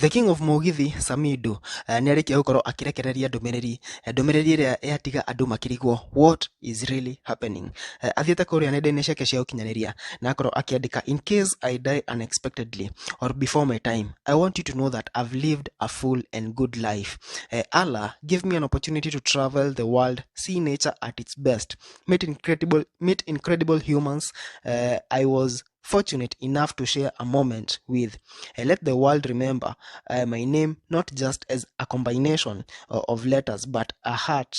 The King of Mugithi Samido nĩarĩkia gũkorwo akĩrekereria ndũmĩrĩri ĩrĩa yatiga andũ makĩrigwo what is really happening. Athiĩte kũrĩa nenda-inĩ ciake cia ũkinyanĩria na akorwo akĩandĩka, in case I die unexpectedly or before my time, I want you to know that I've lived a full and good life. Allah give me an opportunity to travel the world, see nature at its best, meet incredible humans I was fortunate enough to share a moment with. Let the world remember my name not just as a combination of letters, but a heart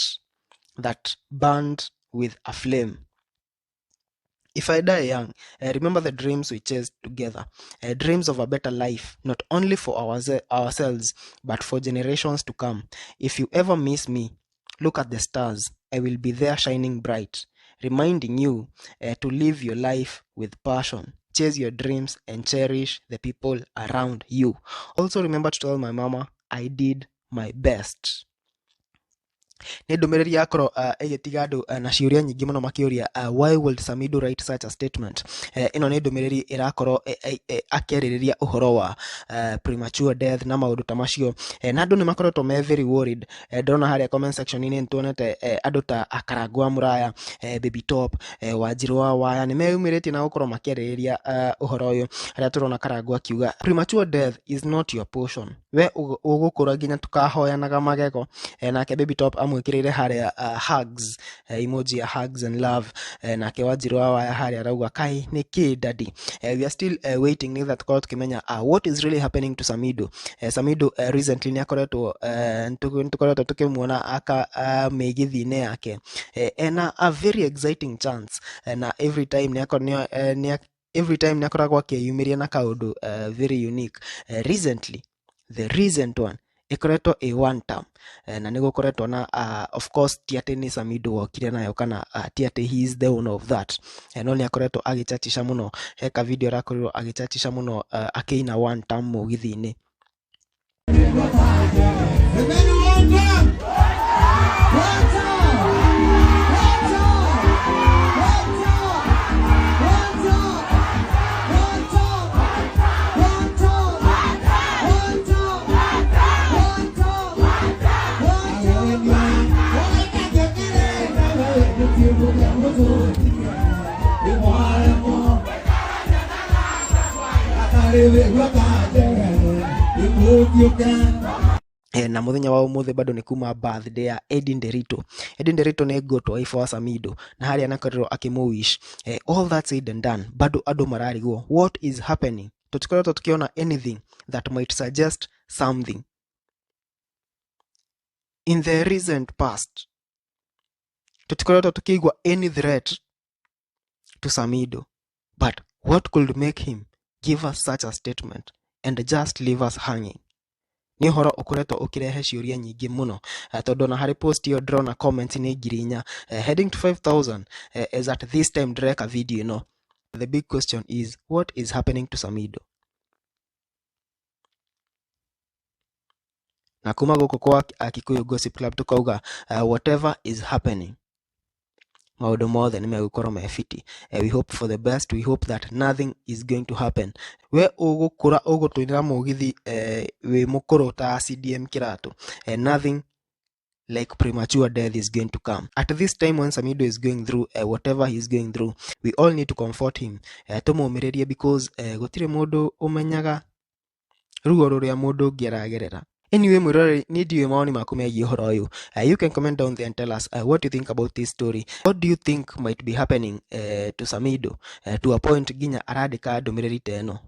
that burned with a flame. If I die young, remember the dreams we chased together, dreams of a better life, not only for ourselves, but for generations to come. If you ever miss me, look at the stars. I will be there shining bright, reminding you to live your life with passion, chase your dreams, and cherish the people around you. Also remember to tell my mama I did my best. Nĩ ndũmĩrĩri yakorwo ĩgĩtiga andũ na ciũria nyingĩ mũno makĩũria why would Samido write such a statement. Ĩno nĩ ndũmĩrĩri ĩrakorwo akĩarĩrĩria ũhoro wa premature death na maũndũ ta macio, na andũ nĩ makoretwo me very worried. Ndĩrona harĩa comment section-inĩ nĩ tuonete andũ ta Akarangwa Muraya, Baby Top, Wanjiru wa Waya nĩ meyumĩrĩtie na gũkorwo makĩarĩrĩria ũhoro ũyũ, harĩa tũrona Karangwa akiuga premature death is not your portion. We ũgũkũra nginya tukahoyanaga magego. Nake Baby Top amwĩkĩrĩire harĩa hugs, emoji ya hugs and love. Nake Wanjiru wa Waya harĩa arauga kai nĩkĩ daddy. We are still waiting nĩgetha tũkorwo tukimenya what is really happening to Samido. Samido recently nĩakoretwo tukimuona aka mĩgithi-inĩ yake ena a very exciting chance, na every time nĩakoragwo akĩyumĩria na kaũndũ very unique. Recently the recent one ikoretwo a one term, na nĩgũkoretwo na of course ti atĩ nĩ Samido wokire nayo kana ti atĩ he is the owner of that, no nĩakoretwo agĩchachisha mũno. Heka video arakorirwo agĩchachisha mũno akĩina one term mũgithi-inĩ. Na muthenya wa umuthi bado nĩ kuma birthday ya Edin Derito. Edin Derito nĩ ngoto wife wa Samido na harĩa anakorirwo akĩmũwish. All that said and done, bado andũ mararigwo what is happening. Tutikoretwo tukiona anything that might suggest something. In the recent past, tutikoretwo tukigwa any threat to Samido, but what could make him give us such a statement and just leave us hanging? Nĩ ũhoro ũkoretwo ũkĩrehe ciũria nyingĩ mũno, tondũ na harĩ post iyo drona comments nĩ ngiri inya, heading to 5,000 as at this time direka video ĩno. The big question is what is happening to Samido? Na kuma gũkũ kwa Kikuyu Gossip Club tukauga whatever is happening, maũndũ mothe nĩ megũkorwo mefiti. We hope for the best. We hope that nothing is going to happen. We ũgũkũra ũgũtũĩra mũgithi wĩ mũkũrũ ta CDM Kĩratũ, nothing like premature death is going to come. At this time when Samido is going through whatever he is going through, we all need to comfort him, tũmũmĩrĩrie because gũtirĩ mũndũ ũmenyaga ruo rũrĩa mũndũ ũngĩ aragerera. Anyway, mwirori nĩ ndiũĩ mawoni maku megiĩ ũhoro ũyũ. You can comment down there and tell us what you think about this story. What do you think might be happening to Samido to a point nginya arandĩka ndũmĩrĩri ta ĩno?